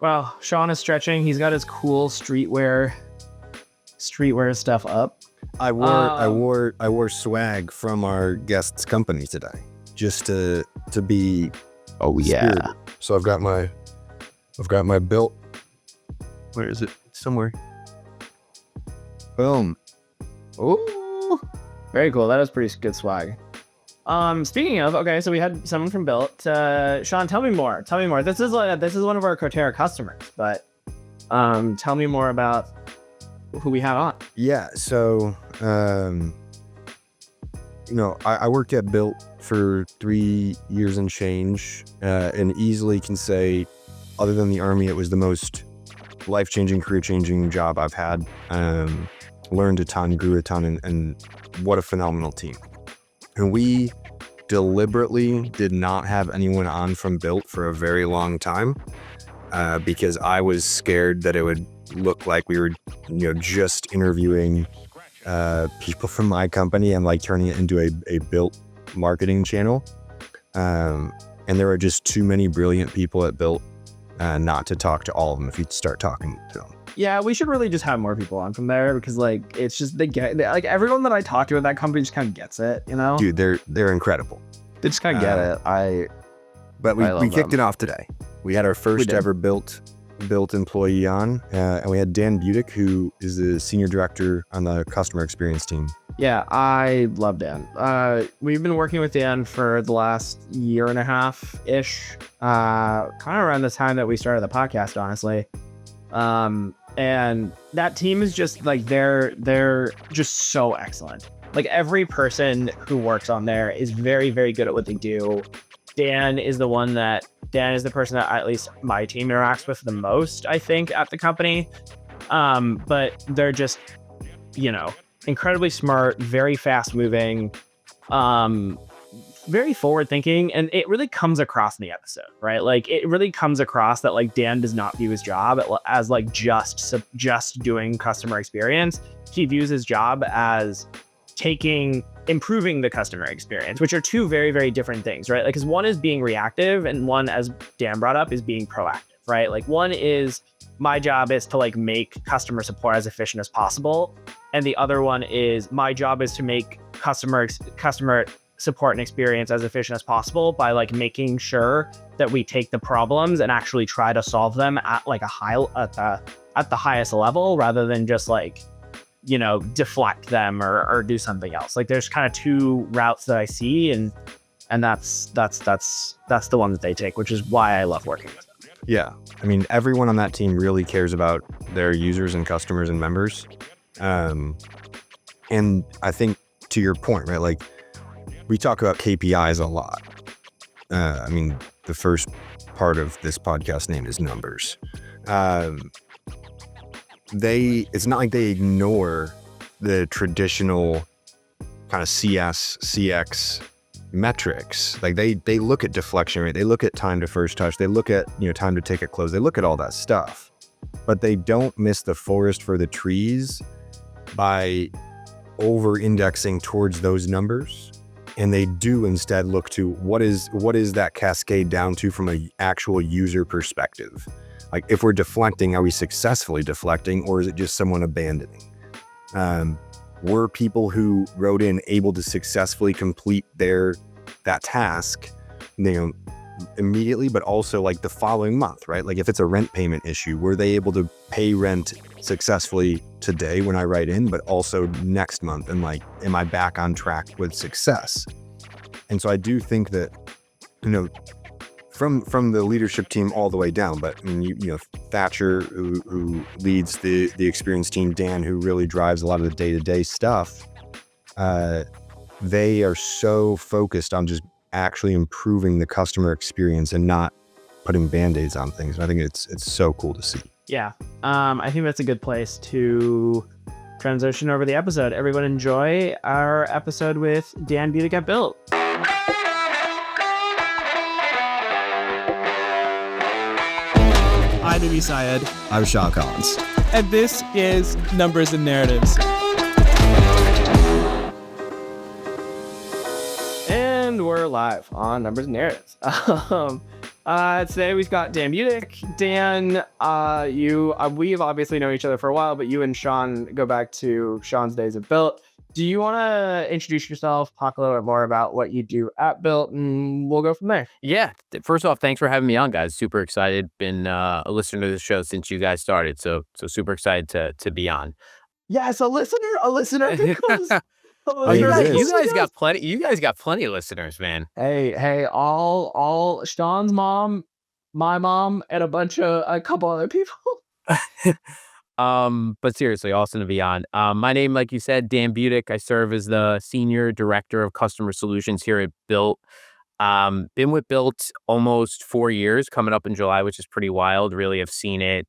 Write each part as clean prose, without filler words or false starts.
Well, Sean is stretching. He's got his cool streetwear stuff up. I wore swag from our guest's company today, just to be. Oh spirited. So I've got my Bilt. Where is it? Somewhere. Boom. Ooh, very cool. That is pretty good swag. Speaking of, okay, so we had someone from Bilt. Sean, tell me more. This is one of our Cortera customers, but tell me more about who we have on. Yeah. So, I worked at Bilt for 3 years and change, and easily can say, other than the Army, it was the most life-changing, career-changing job I've had. Learned a ton, grew a ton, and what a phenomenal team. And we deliberately did not have anyone on from Bilt for a very long time, because I was scared that it would look like we were, just interviewing people from my company and like turning it into a Bilt marketing channel. And there are just too many brilliant people at Bilt not to talk to all of them if you start talking to them. Yeah, we should really just have more people on from there, because it's just everyone that I talk to at that company just kind of gets it, Dude, they're incredible. They just kind of get it. But we kicked it off today. We had our first ever Bilt employee on, and we had Dan Budick, who is the senior director on the customer experience team. Yeah, I love Dan. We've been working with Dan for the last year and a half ish, kind of around the time that we started the podcast, honestly. And that team is just they're just so excellent. Like, every person who works on there is very, very good at what they do. Dan is the person that at least my team interacts with the most, I think, at the company. But they're just, incredibly smart, very fast moving, very forward thinking. And it really comes across in the episode, right? Like, it really comes across that Dan does not view his job as just doing customer experience. He views his job as improving the customer experience, which are two very, very different things, right? Because one is being reactive, and one, as Dan brought up, is being proactive, right? One is, my job is to make customer support as efficient as possible, and the other one is, my job is to make customer support and experience as efficient as possible by making sure that we take the problems and actually try to solve them at at the highest level, rather than just deflect them or do something else. There's kind of two routes that I see, and that's the one that they take, which is why I love working with them. Yeah, I mean, everyone on that team really cares about their users and customers and members, and I think, to your point, right, we talk about KPIs a lot. I mean, the first part of this podcast name is numbers. It's not like they ignore the traditional kind of CX metrics. They look at deflection rate, they look at time to first touch, they look at time to ticket close, they look at all that stuff, but they don't miss the forest for the trees by over indexing towards those numbers. And they do instead look to what is that cascade down to from an actual user perspective. If we're deflecting, are we successfully deflecting, or is it just someone abandoning? Were people who wrote in able to successfully complete that task, immediately, but also the following month, right? If it's a rent payment issue, were they able to pay rent successfully today when I write in, but also next month? And am I back on track with success? And so I do think that, from the leadership team all the way down, but I mean, Thatcher, who leads the experience team, Dan, who really drives a lot of the day-to-day stuff, they are so focused on just actually improving the customer experience and not putting band-aids on things. And I think it's so cool to see. Yeah, I think that's a good place to transition over the episode. Everyone enjoy our episode with Dan Budick at Bilt. I'm Ibby Syed. I'm Sean Collins. And this is Numbers and Narratives. And we're live on Numbers and Narratives. Today we've got Dan Budick. Dan, we've obviously known each other for a while, but you and Sean go back to Sean's days at Bilt. Do you want to introduce yourself, talk a little bit more about what you do at Bilt, and we'll go from there? Yeah. First off, thanks for having me on, guys. Super excited. Been a listener to the show since you guys started. So super excited to be on. Yes, a listener becomes a Oh, listener. you guys got plenty. You guys got plenty of listeners, man. Hey, all Sean's mom, my mom, and a couple other people. But seriously, awesome to be on. My name, like you said, Dan Budick. I serve as the Senior Director of Customer Solutions here at Bilt. Been with Bilt almost 4 years, coming up in July, which is pretty wild. Really have seen it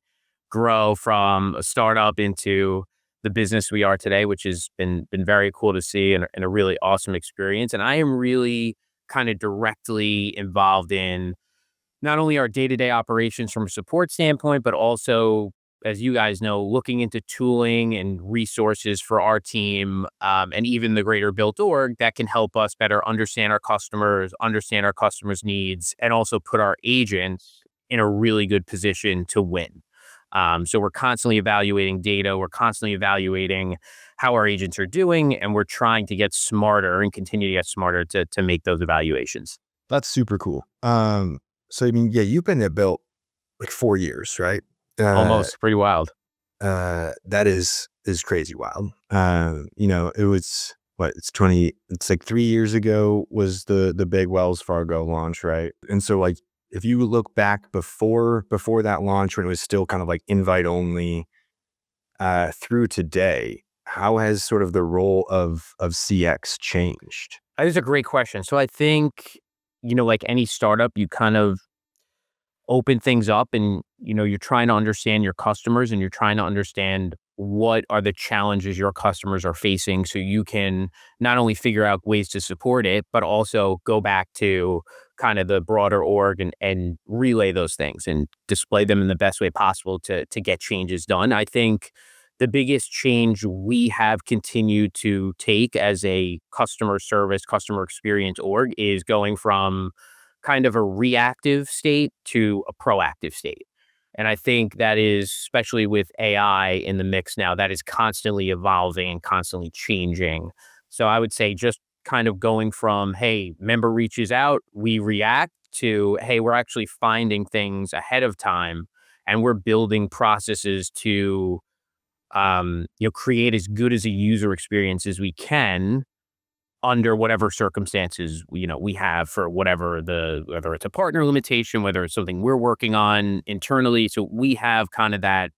grow from a startup into the business we are today, which has been very cool to see and a really awesome experience. And I am really kind of directly involved in not only our day-to-day operations from a support standpoint, but also, as you guys know, looking into tooling and resources for our team, and even the greater Bilt org that can help us better understand our customers' needs, and also put our agents in a really good position to win. So we're constantly evaluating data. We're constantly evaluating how our agents are doing, and we're trying to get smarter and continue to get smarter to make those evaluations. That's super cool. So I mean, yeah, you've been at Bilt like 4 years, right? Almost pretty wild. That is crazy wild. It was it's like 3 years ago was the big Wells Fargo launch, right? And so like if you look back before that launch when it was still kind of like invite only, through today, how has sort of the role of CX changed? That is a great question. So I think, like any startup, you kind of open things up and, you're trying to understand your customers and you're trying to understand what are the challenges your customers are facing so you can not only figure out ways to support it, but also go back to kind of the broader org and relay those things and display them in the best way possible to get changes done. I think the biggest change we have continued to take as a customer service, customer experience org is going from kind of a reactive state to a proactive state. And I think that is, especially with AI in the mix now, that is constantly evolving and constantly changing. So I would say just kind of going from, hey, member reaches out, we react, to, hey, we're actually finding things ahead of time and we're building processes to create as good as a user experience as we can under whatever circumstances we have for whether it's a partner limitation, whether it's something we're working on internally. So we have kind of that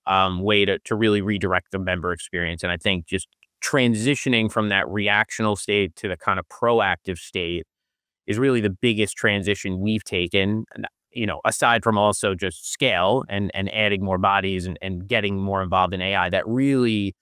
way to really redirect the member experience. And I think just transitioning from that reactional state to the kind of proactive state is really the biggest transition we've taken. And, aside from also just scale and adding more bodies and getting more involved in AI, that really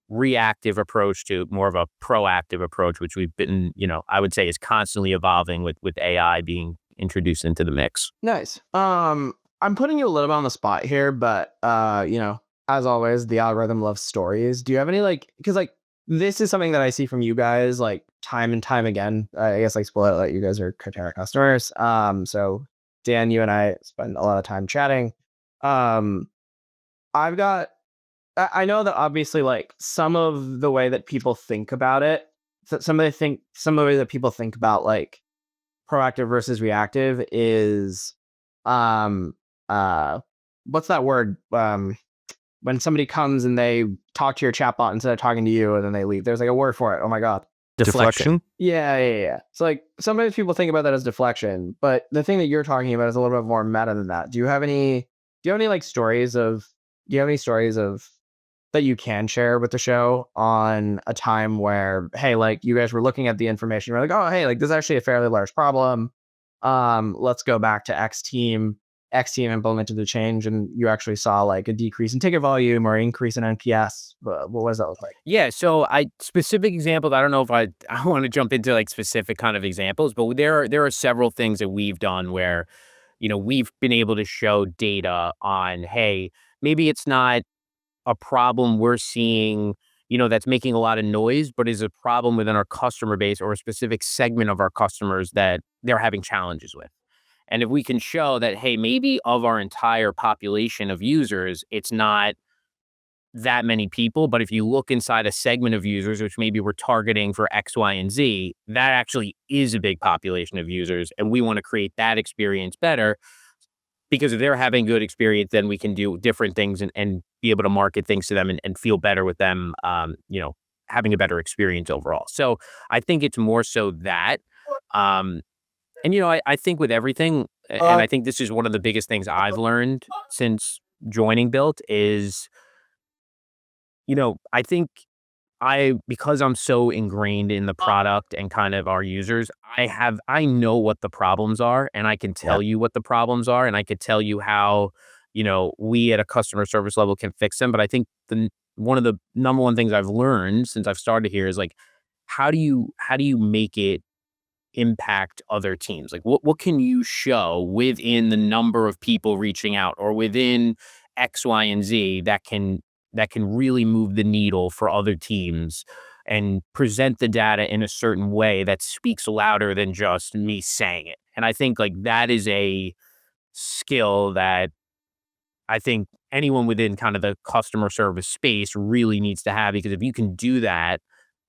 reactive approach to more of a proactive approach, which we've been, I would say is constantly evolving with AI being introduced into the mix. Nice. I'm putting you a little bit on the spot here, but as always, the algorithm loves stories. Do you have any because this is something that I see from you guys like time and time again. I guess like spoiler alert, you guys are Coursera customers. So Dan, you and I spend a lot of time chatting. I've got I know that obviously like some of the way that people think about it, some of the way that people think about like proactive versus reactive is um what's that word? When somebody comes and they talk to your chatbot instead of talking to you and then they leave. There's like a word for it. Oh my God. Deflection? Yeah. So like sometimes people think about that as deflection, but the thing that you're talking about is a little bit more meta than that. Do you have any like stories of that you can share with the show on a time where, hey, like you guys were looking at the information, you're like, oh, hey, like this is actually a fairly large problem. Let's go back to X team implemented the change and you actually saw like a decrease in ticket volume or increase in NPS. What does that look like? Yeah. So specific examples, I don't know if I want to jump into like specific kind of examples, but there are several things that we've done where, we've been able to show data on, hey, maybe it's not a problem we're seeing, that's making a lot of noise, but is a problem within our customer base or a specific segment of our customers that they're having challenges with. And if we can show that, hey, maybe of our entire population of users, it's not that many people, but if you look inside a segment of users, which maybe we're targeting for X, Y, and Z, that actually is a big population of users. And we want to create that experience better, because if they're having good experience, then we can do different things and be able to market things to them and feel better with them, having a better experience overall. So I think it's more so that, um, I think with everything, and I think this is one of the biggest things I've learned since joining Built is, I think because I'm so ingrained in the product and kind of our users, I know what the problems are, and I can Yeah. tell you what the problems are, and I could tell you how, we at a customer service level can fix them. But I think one of the number one things I've learned since I've started here is like, how do you make it impact other teams? Like, what can you show within the number of people reaching out, or within X, Y, and Z, that can really move the needle for other teams, and present the data in a certain way that speaks louder than just me saying it. And I think like that is a skill that I think anyone within kind of the customer service space really needs to have, because if you can do that,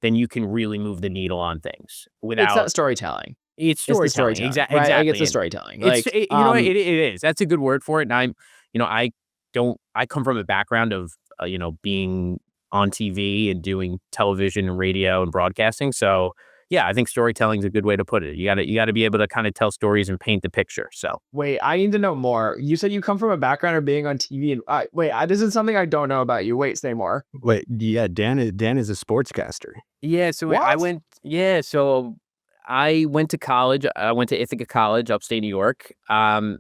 then you can really move the needle on things It's without. that storytelling. It's It's the storytelling. storytelling, right? Like it's Exactly. the And storytelling. Like, it is. That's a good word for it. And I come from a background of, being on TV and doing television and radio and broadcasting. So yeah, I think storytelling is a good way to put it. You gotta be able to kind of tell stories and paint the picture. So wait, I need to know more. You said you come from a background of being on TV, and wait, this is something I don't know about you. Wait, say more. Wait, yeah, Dan is a sportscaster. yeah, so What? I went to college. I went to Ithaca College, upstate New York,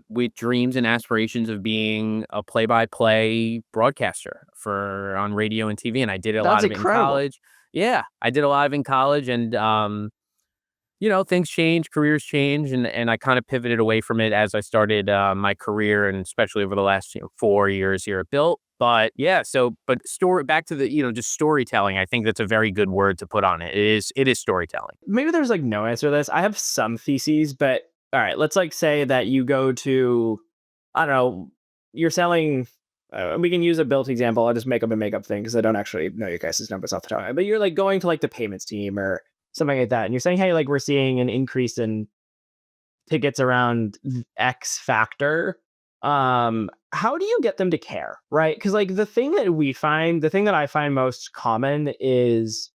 with dreams and aspirations of being a play-by-play broadcaster for on radio and TV, and I did a That's lot of it in incredible. college. Yeah, I did a lot of it in college, and things change, careers change, and I kind of pivoted away from it as I started my career, and especially over the last 4 years here at Built. But yeah, but story back to the just storytelling. I think that's a very good word to put on it. It is storytelling. Maybe there's like no answer to this. I have some theses, but all right, let's like say that you go to, I don't know, you're selling. We can use a built example. I'll just make up a makeup thing because I don't actually know you guys' numbers off the top of my head. But you're like going to like the payments team or something like that, and you're saying, hey, like we're seeing an increase in tickets around X factor. How do you get them to care, right? Because like the thing that I find most common is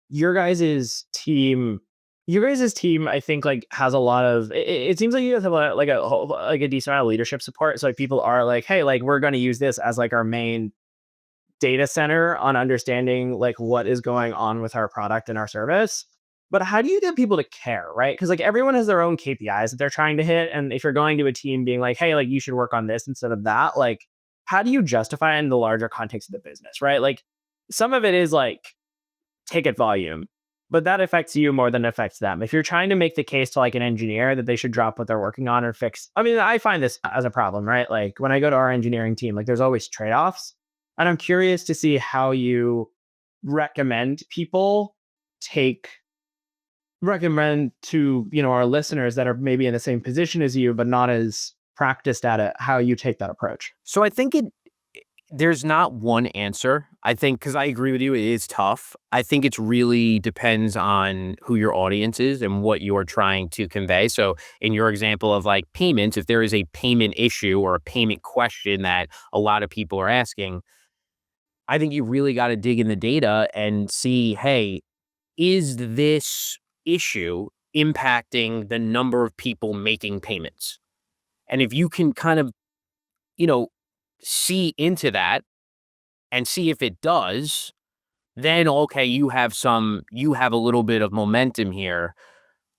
your guys' team I think like has a lot of it seems like you guys have like a decent amount of leadership support. So like people are like, hey, like we're going to use this as like our main data center on understanding like what is going on with our product and our service. But how do you get people to care, right? Because like everyone has their own KPIs that they're trying to hit. And if you're going to a team being like, hey, like you should work on this instead of that, like how do you justify in the larger context of the business, right? Like some of it is like ticket volume, but that affects you more than it affects them. If you're trying to make the case to like an engineer that they should drop what they're working on or fix, I mean, I find this as a problem, right? Like when I go to our engineering team, like there's always trade offs. And I'm curious to see how you recommend people take recommend to our listeners that are maybe in the same position as you but not as practiced at it, how you take that approach. So I think there's not one answer. I think, because I agree with you, it is tough. I think it's really depends on who your audience is and what you're trying to convey. So in your example of like payments, if there is a payment issue or a payment question that a lot of people are asking, I think you really got to dig in the data and see, hey, is this issue impacting the number of people making payments? And if you can kind of, you know, see into that and see if it does, then okay, you have a little bit of momentum here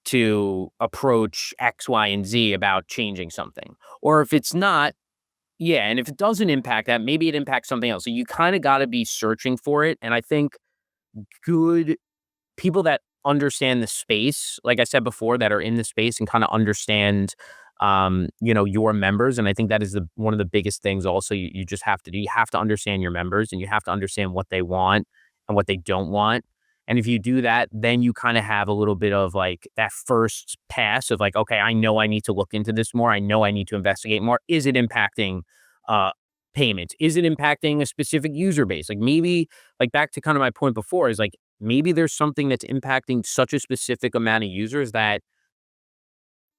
to approach X, Y, and Z about changing something. Or if it's not, yeah, and if it doesn't impact that, maybe it impacts something else. So you kind of got to be searching for it. And I think good people that understand the space, like I said before, that are in the space and kind of understand, your members. And I think that is one of the biggest things also you just have to do. You have to understand your members, and you have to understand what they want and what they don't want. And if you do that, then you kind of have a little bit of like that first pass of like, okay, I know I need to look into this more. I know I need to investigate more. Is it impacting uh, payments? Is it impacting a specific user base? Like maybe, like back to kind of my point before, is like maybe there's something that's impacting such a specific amount of users that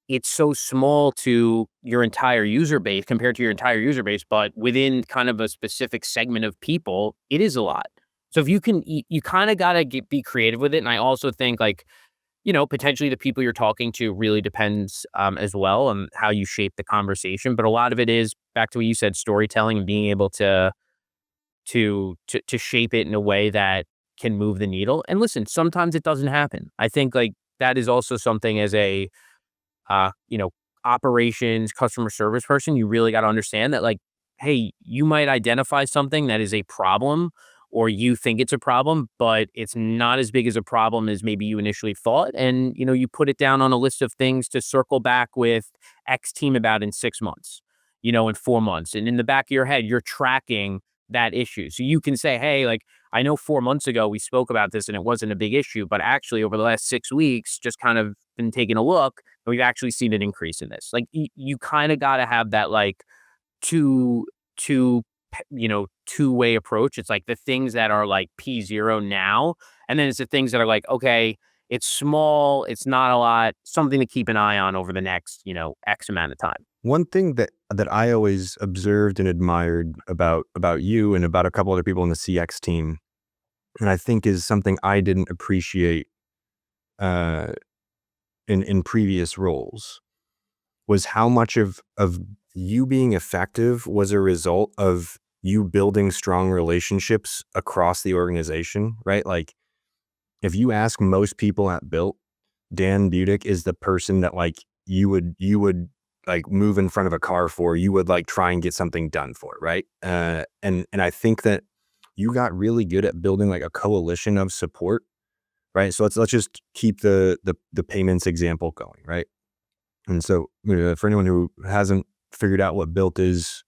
it's so small to your entire user base compared to your entire user base, but within kind of a specific segment of people, it is a lot. So if you can, you kind of got to be creative with it. And I also think like, potentially the people you're talking to really depends as well on how you shape the conversation. But a lot of it is back to what you said, storytelling and being able to shape it in a way that can move the needle. And listen, sometimes it doesn't happen. I think like that is also something as a uh, you know, operations, customer service person, you really got to understand that like, hey, you might identify something that is a problem or you think it's a problem, but it's not as big as a problem as maybe you initially thought. And, you put it down on a list of things to circle back with X team about in 6 months, in 4 months. And in the back of your head, you're tracking that issue. So you can say, hey, like, I know 4 months ago we spoke about this and it wasn't a big issue, but actually over the last 6 weeks, just kind of been taking a look and we've actually seen an increase in this. Like you kind of got to have that like two, two, two-way approach. It's like the things that are like P0 now. And then it's the things that are like, okay, it's small, it's not a lot, something to keep an eye on over the next, X amount of time. One thing that I always observed and admired about you and about a couple other people in the CX team, and I think is something I didn't appreciate uh, in previous roles, was how much of you being effective was a result of you building strong relationships across the organization, right? Like if you ask most people at Bilt, Dan Budick is the person that like you would like move in front of a car for, you would like try and get something done for, right? And I think that you got really good at building like a coalition of support, right? So let's just keep the payments example going, right? And so for anyone who hasn't figured out what Bilt is,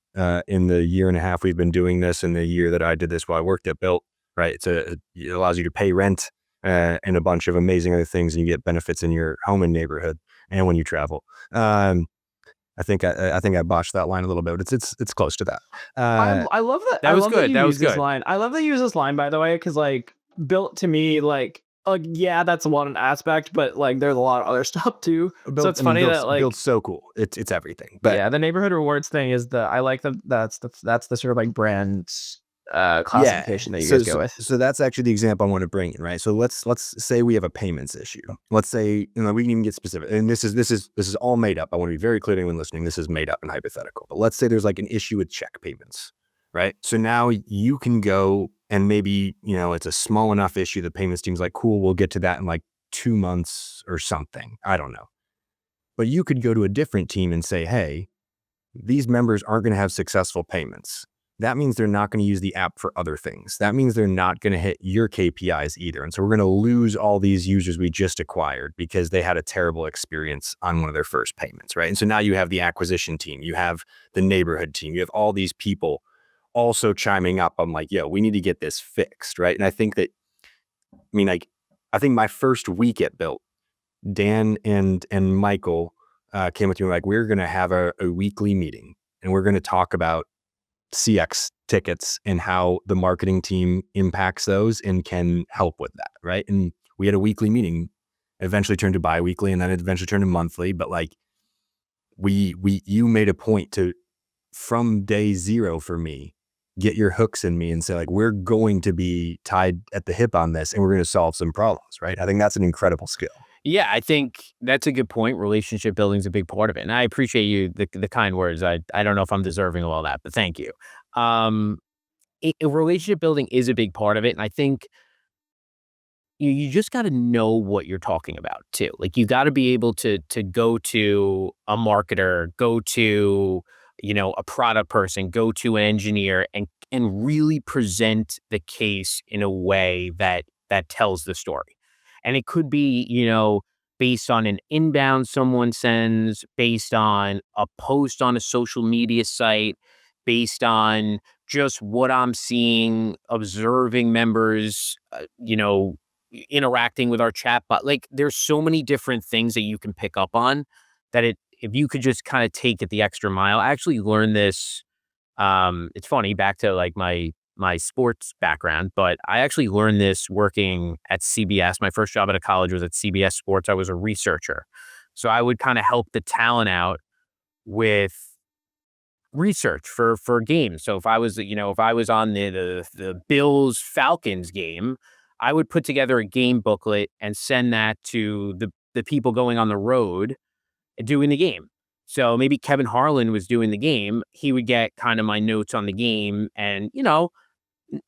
in the year and a half we've been doing this, in the year that I did this while I worked at Bilt, right? It allows you to pay rent and a bunch of amazing other things, and you get benefits in your home and neighborhood and when you travel. I think I botched that line a little bit, but it's close to that. I love that. That I was love good. That you That was use this good. line. I love that you use this line, by the way, because like Built to me, like yeah, that's one aspect, but like there's a lot of other stuff too. So it's funny that like Bilt's so cool. It's everything. But yeah, the neighborhood rewards thing is I like the that's the sort of like brand yeah, classification that you guys go with. so that's actually the example I want to bring in, right? So let's say we have a payments issue. Let's say we can even get specific, and this is all made up. I want to be very clear to anyone listening. This is made up and hypothetical. But let's say there's like an issue with check payments, right? So now you can go and maybe it's a small enough issue. The payments team's like, cool, we'll get to that in like 2 months or something. I don't know. But you could go to a different team and say, hey, these members aren't going to have successful payments. That means they're not going to use the app for other things. That means they're not going to hit your KPIs either. And so we're going to lose all these users we just acquired because they had a terrible experience on one of their first payments, right? And so now you have the acquisition team, you have the neighborhood team, you have all these people also chiming up. I'm like, yo, we need to get this fixed, right? And I think that, I think my first week at Bilt, Dan and Michael came with me like, we're going to have a weekly meeting and we're going to talk about CX tickets and how the marketing team impacts those and can help with that, right? And we had a weekly meeting, eventually turned to bi-weekly, and then it eventually turned to monthly. But like you made a point to, from day zero for me, get your hooks in me and say like, we're going to be tied at the hip on this and we're going to solve some problems, right? I think that's an incredible skill. Yeah, I think that's a good point. Relationship building is a big part of it. And I appreciate you, the kind words. I don't know if I'm deserving of all that, but thank you. Um, relationship building is a big part of it. And I think you just got to know what you're talking about too. Like you got to be able to go to a marketer, go to, a product person, go to an engineer and really present the case in a way that tells the story. And it could be, based on an inbound someone sends, based on a post on a social media site, based on just what I'm seeing, observing members, interacting with our chat bot. Like there's so many different things that you can pick up on that if you could just kind of take it the extra mile. I actually learned this. It's funny, back to like my sports background, but I actually learned this working at CBS. My first job out of college was at CBS Sports. I was a researcher. So I would kind of help the talent out with research for games. So if I was, if I was on the Bills Falcons game, I would put together a game booklet and send that to the people going on the road and doing the game. So maybe Kevin Harlan was doing the game. He would get kind of my notes on the game. And,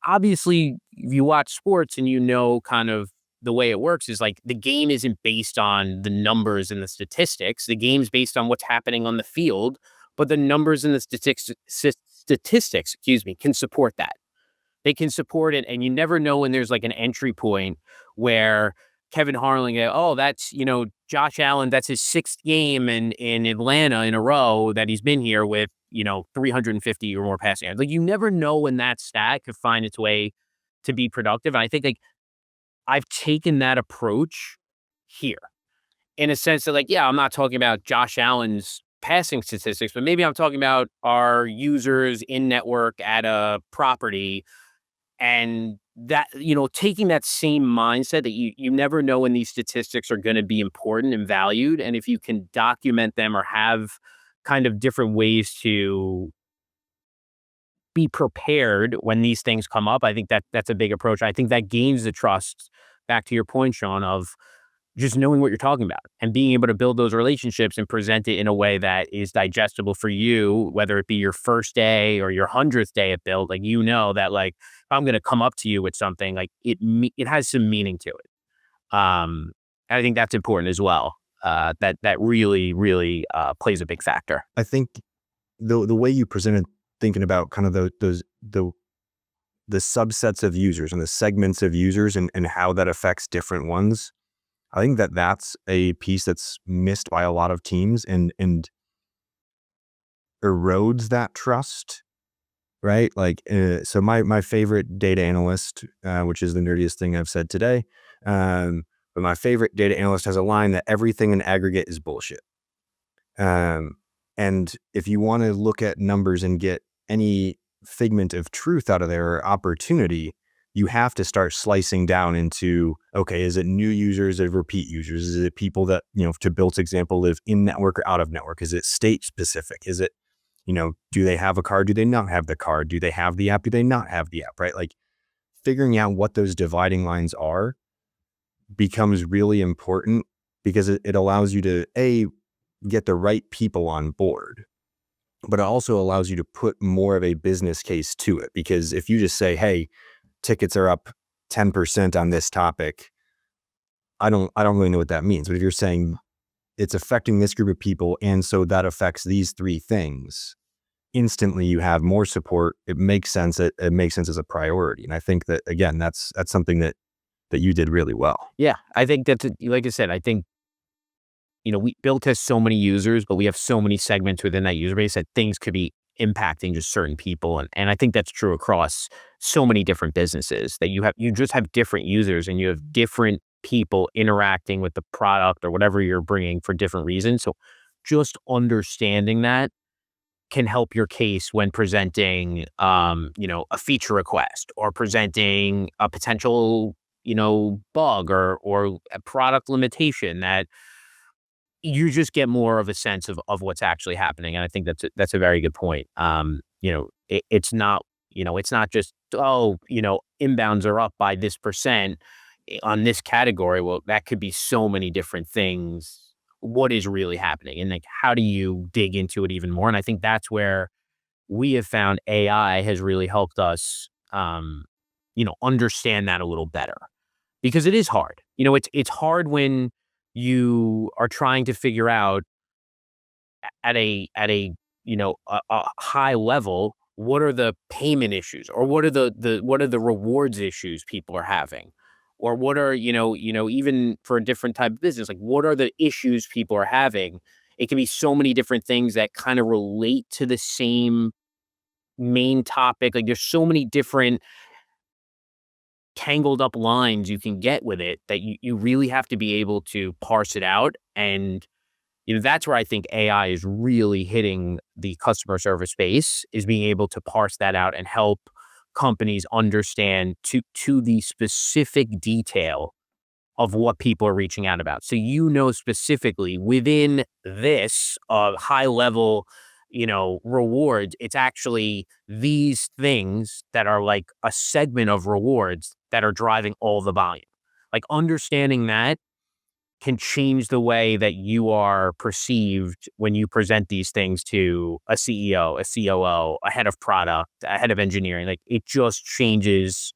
obviously, if you watch sports and kind of the way it works is like the game isn't based on the numbers and the statistics. The game's based on what's happening on the field, but the numbers and the statistics, can support that. They can support it, and you never know when there's like an entry point where Kevin Harlan, oh, that's, Josh Allen, that's his sixth game in Atlanta in a row that he's been here with, 350 or more passing yards. Like you never know when that stat could find its way to be productive. And I think like I've taken that approach here in a sense that like, yeah, I'm not talking about Josh Allen's passing statistics, but maybe I'm talking about our users in network at a property. And that, taking that same mindset that you never know when these statistics are going to be important and valued. And if you can document them or have kind of different ways to be prepared when these things come up, I think that's a big approach. I think that gains the trust, back to your point, Sean, of just knowing what you're talking about and being able to build those relationships and present it in a way that is digestible for you, whether it be your first day or your 100th day at Bilt. Like, that like, if I'm going to come up to you with something, like it has some meaning to it. I think that's important as well. That really, really plays a big factor. I think the way you presented, thinking about kind of the subsets of users and the segments of users and how that affects different ones, I think that's a piece that's missed by a lot of teams and erodes that trust, right? Like, so my favorite data analyst, which is the nerdiest thing I've said today, but my favorite data analyst has a line that everything in aggregate is bullshit. And if you want to look at numbers and get any figment of truth out of there or opportunity, you have to start slicing down into, okay, is it new users, is it repeat users? Is it people that, to Bilt's example, live in network or out of network? Is it state specific? Is it, do they have a card? Do they not have the card? Do they have the app? Do they not have the app, right? Like figuring out what those dividing lines are becomes really important because it allows you to, get the right people on board, but it also allows you to put more of a business case to it. Because if you just say, hey, tickets are up 10% on this topic, I don't really know what that means. But if you're saying it's affecting this group of people, and so that affects these three things, instantly you have more support. It makes sense. It makes sense as a priority. And I think that, again, that's something that you did really well. Yeah, I think that's, like I said, I think, Bilt has so many users, but we have so many segments within that user base that things could be impacting just certain people. And I think that's true across so many different businesses that you just have different users and you have different people interacting with the product or whatever you're bringing for different reasons. So just understanding that can help your case when presenting, a feature request or presenting a potential, bug or a product limitation that you just get more of a sense of what's actually happening. And I think that's a very good point. It's not, it's not just, inbounds are up by this percent on this category. Well, that could be so many different things. What is really happening? And like, how do you dig into it even more? And I think that's where we have found AI has really helped us, understand that a little better, because it is hard. It's hard when you are trying to figure out at a a high level, what are the payment issues, or what are the rewards issues people are having, or what are even for a different type of business, like what are the issues people are having. It can be so many different things that kind of relate to the same main topic. Like there's so many different tangled up lines you can get with it that you really have to be able to parse it out. And that's where I think AI is really hitting the customer service space, is being able to parse that out and help companies understand to the specific detail of what people are reaching out about. So specifically within this high level, rewards, it's actually these things that are like a segment of rewards that are driving all the volume. Like understanding that can change the way that you are perceived when you present these things to a CEO, a COO, a head of product, a head of engineering. Like it just changes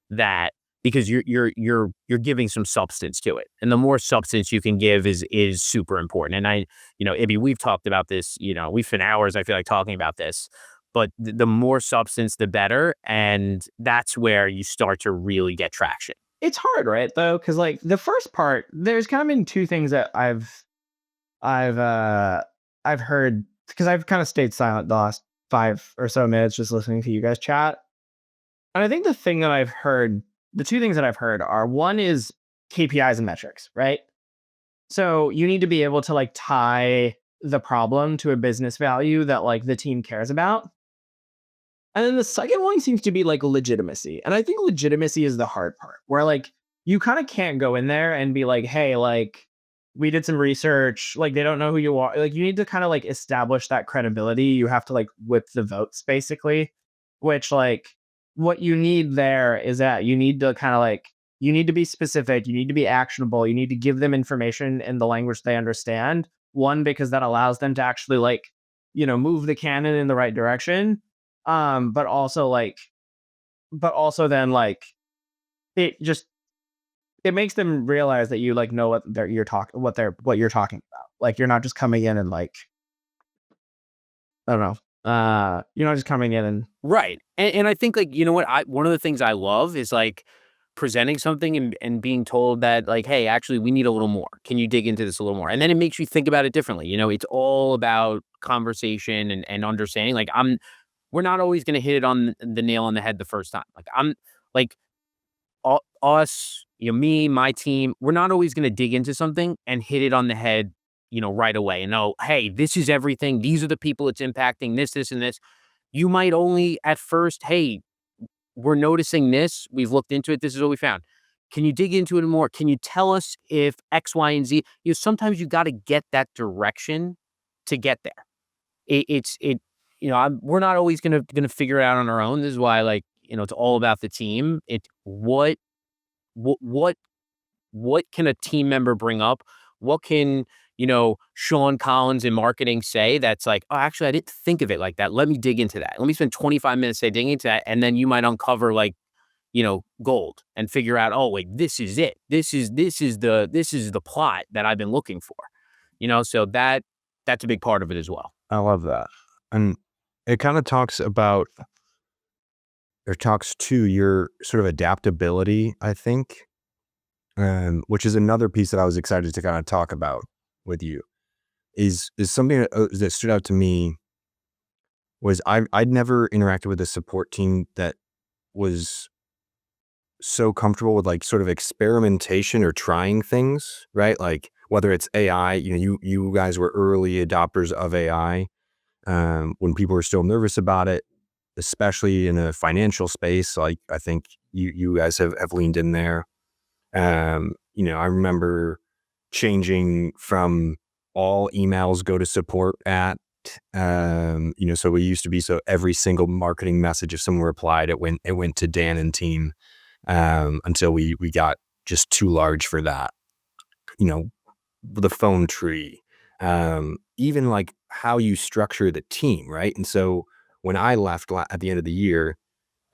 that, because you're giving some substance to it. And the more substance you can give is super important. And Ibby, we've talked about this, we've spent hours, I feel like, talking about this, but the more substance, the better. And that's where you start to really get traction. It's hard, right, though, because like the first part, there's kind of been two things that I've I've heard, because I've kind of stayed silent the last 5 or so minutes just listening to you guys chat. And I think the two things that I've heard are, one is KPIs and metrics, right? So you need to be able to like tie the problem to a business value that like the team cares about. And then the second one seems to be like legitimacy. And I think legitimacy is the hard part, where like you kind of can't go in there and be like, hey, like we did some research, like they don't know who you are. Like you need to kind of like establish that credibility. You have to like whip the votes basically, which like what you need there is that you need to kind of like, you need to be specific, you need to be actionable, you need to give them information in the language they understand. One, because that allows them to actually like, move the cannon in the right direction, but also like, but also then like it just, it makes them realize that you like know what you're talking about. Like you're not just coming in and like, I don't know, you're not just coming in and Right. And I think, like, what, one of the things I love is like presenting something and being told that, like, hey, actually we need a little more. Can you dig into this a little more? And then it makes you think about it differently. It's all about conversation and understanding. Like we're not always going to hit it on the nail on the head the first time. Like like us, me, my team, we're not always going to dig into something and hit it on the head, right away. And know, hey, this is everything. These are the people it's impacting, this, and this. You might only at first, hey, we're noticing this. We've looked into it. This is what we found. Can you dig into it more? Can you tell us if X, Y, and Z? Sometimes you got to get that direction to get there. We're not always gonna figure it out on our own. This is why, like, it's all about the team. What can a team member bring up? What can, Sean Collins in marketing say that's like, oh, actually, I didn't think of it like that. Let me dig into that. Let me spend 25 minutes digging into that. And then you might uncover like, gold and figure out, oh, wait, this is it. This is the plot that I've been looking for. So that's a big part of it as well. I love that. And it kind of talks to your sort of adaptability, I think, which is another piece that I was excited to kind of talk about with you, is something that stood out to me. Was I'd never interacted with a support team that was so comfortable with like sort of experimentation or trying things, right? Like whether it's AI, you guys were early adopters of AI, when people were still nervous about it, especially in a financial space. Like I think you guys have leaned in there. I remember changing from all emails go to support at, so we used to be, so every single marketing message, if someone replied, it went to Dan and team, until we got just too large for that. The phone tree, even like how you structure the team, right? And so when I left at the end of the year,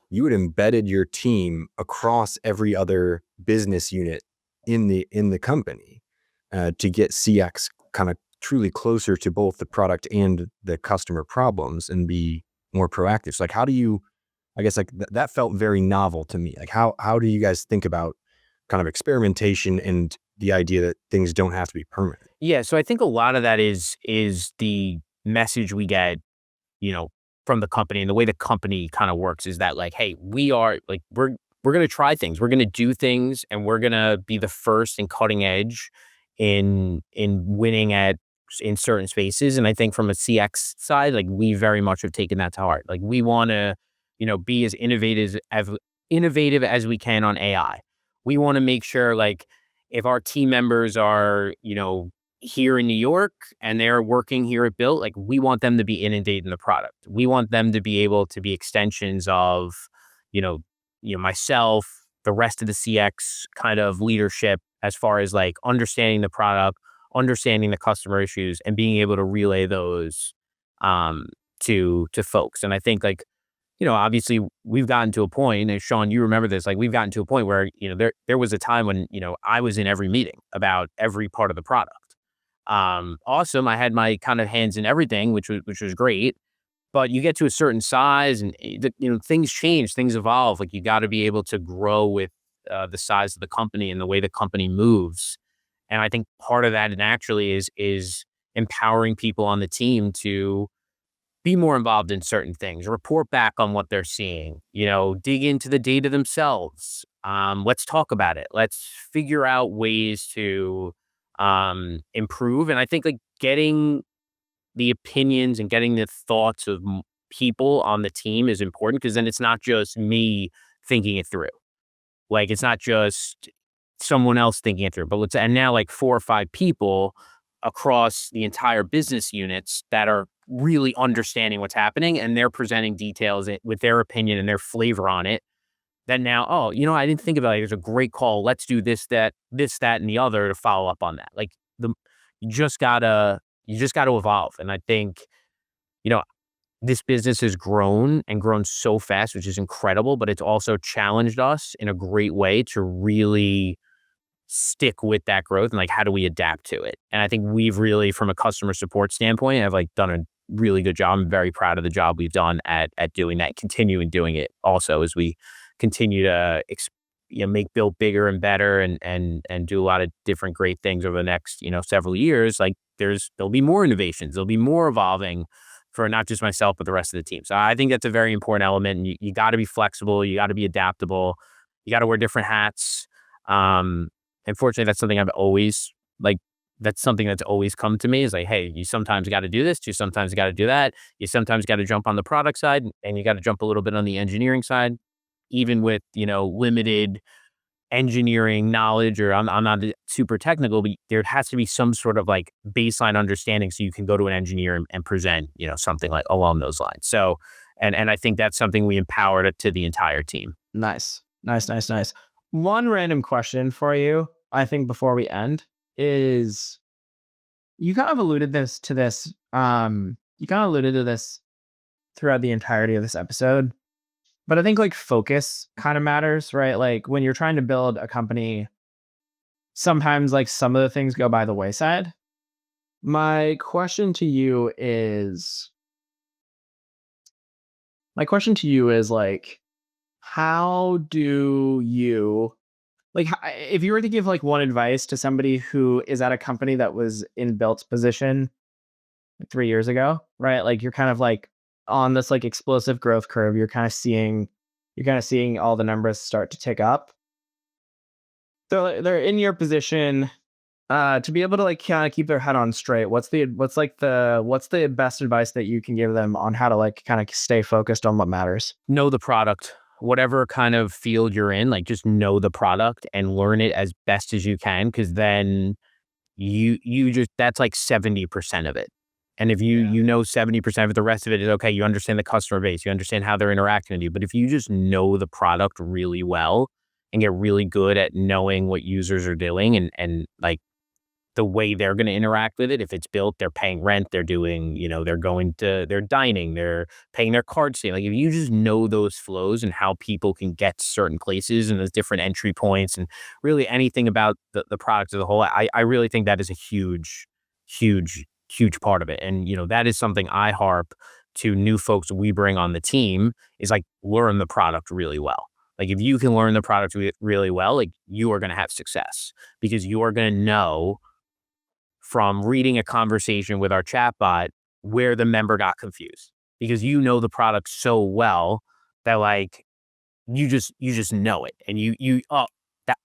you had embedded your team across every other business unit in the company, to get CX kind of truly closer to both the product and the customer problems and be more proactive. So like, how do you, I guess like that felt very novel to me. Like how do you guys think about kind of experimentation and the idea that things don't have to be permanent? Yeah. So I think a lot of that is the message we get, from the company, and the way the company kind of works is that, like, hey, we're we're going to try things. We're going to do things, and we're going to be the first and cutting edge in winning in certain spaces. And I think from a CX side, like we very much have taken that to heart. Like we want to, be as innovative as we can on AI. We want to make sure like if our team members are, here in New York and they're working here at Bilt, like we want them to be inundated in the product. We want them to be able to be extensions of, you know, myself, the rest of the CX kind of leadership as far as like understanding the product, understanding the customer issues, and being able to relay those to folks. And I think like, obviously we've gotten to a point, and Sean, you remember this, like we've gotten to a point where, there was a time when, I was in every meeting about every part of the product. Awesome. I had my kind of hands in everything, which was great. But you get to a certain size, and things change, things evolve. Like you got to be able to grow with the size of the company and the way the company moves. And I think part of that naturally is empowering people on the team to be more involved in certain things, report back on what they're seeing, dig into the data themselves. Let's talk about it. Let's figure out ways to improve. And I think like getting the opinions and getting the thoughts of people on the team is important, because then it's not just me thinking it through. Like it's not just someone else thinking it through, but and now like 4 or 5 people across the entire business units that are really understanding what's happening, and they're presenting details with their opinion and their flavor on it. Then now, oh, I didn't think about it. There's a great call. Let's do this, that, and the other to follow up on that. Like you just gotta evolve. And I think, this business has grown and grown so fast, which is incredible, but it's also challenged us in a great way to really stick with that growth and like, how do we adapt to it? And I think we've really, from a customer support standpoint, have like done a really good job. I'm very proud of the job we've done at doing that, continuing doing it also as we continue to make Bilt bigger and better and do a lot of different great things over the next, several years. Like there'll be more innovations, there'll be more evolving for not just myself, but the rest of the team. So I think that's a very important element. And you got to be flexible. You got to be adaptable. You got to wear different hats. Unfortunately, that's something that's something that's always come to me is like, hey, you sometimes got to do this. You sometimes got to do that. You sometimes got to jump on the product side, and you got to jump a little bit on the engineering side, even with, limited engineering knowledge, or I'm not super technical, but there has to be some sort of like baseline understanding so you can go to an engineer and present, something like along those lines. So, and I think that's something we empowered to the entire team. Nice. One random question for you, I think before we end, is you kind of alluded to this throughout the entirety of this episode. But I think like focus kind of matters, right? Like when you're trying to build a company, sometimes like some of the things go by the wayside. My question to you is like, how do you if you were to give like one advice to somebody who is at a company that was in Bilt's position 3 years ago, right? Like you're kind of like on this like explosive growth curve. You're kind of seeing all the numbers start to tick up. They're in your position to be able to like kind of keep their head on straight. What's the best advice that you can give them on how to like kind of stay focused on what matters? Know the product, whatever kind of field you're in, like just know the product and learn it as best as you can. Cause then that's like 70% of it. And if you know 70% of it, the rest of it is okay. You understand the customer base, you understand how they're interacting with you. But if you just know the product really well and get really good at knowing what users are doing and like the way they're going to interact with it. If it's Bilt, they're paying rent, they're doing, they're dining, they're paying their card fee. Like if you just know those flows and how people can get to certain places and those different entry points and really anything about the product as a whole, I really think that is a huge, huge, huge part of it. And, that is something I harp to new folks we bring on the team is like learn the product really well. Like if you can learn the product really well, like you are going to have success because you are going to know from reading a conversation with our chatbot where the member got confused because you know the product so well that like you just know it, and that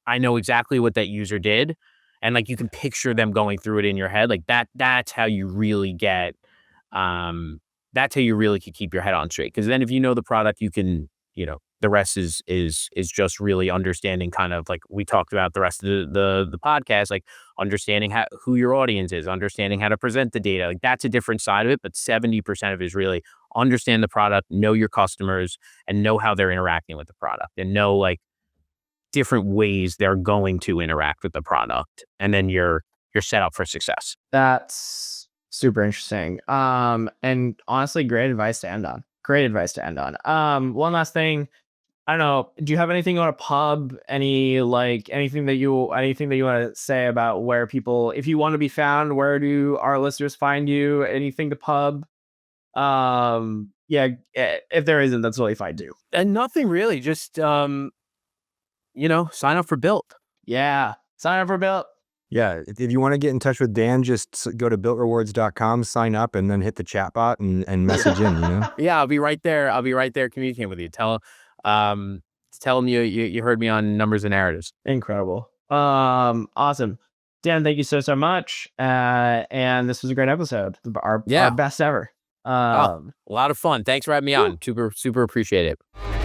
I know exactly what that user did, and like you can picture them going through it in your head. Like that's how you really get that's how you really can keep your head on straight. Because then if you know the product, you can, the rest is just really understanding, kind of like we talked about the rest of the podcast, like understanding who your audience is, understanding how to present the data. Like that's a different side of it, but 70% of it is really understand the product, know your customers, and know how they're interacting with the product, and know like different ways they're going to interact with the product, and then you're set up for success. That's super interesting. And honestly, great advice to end on. Great advice to end on. One last thing. I don't know. Do you have anything on a pub? Anything that you want to say about where people, if you want to be found, where do our listeners find you? Anything to pub? Yeah. If there isn't, that's totally fine too. And nothing really. Just sign up for Bilt. Yeah. Sign up for Bilt. Yeah, if you want to get in touch with Dan, just go to biltrewards.com, sign up, and then hit the chat bot and message in, Yeah, I'll be right there. I'll be right there communicating with you. Tell them you heard me on Numbers and Narratives. Incredible. Awesome. Dan, thank you so much. And this was a great episode. Our best ever. A lot of fun. Thanks for having me on. Super appreciate it.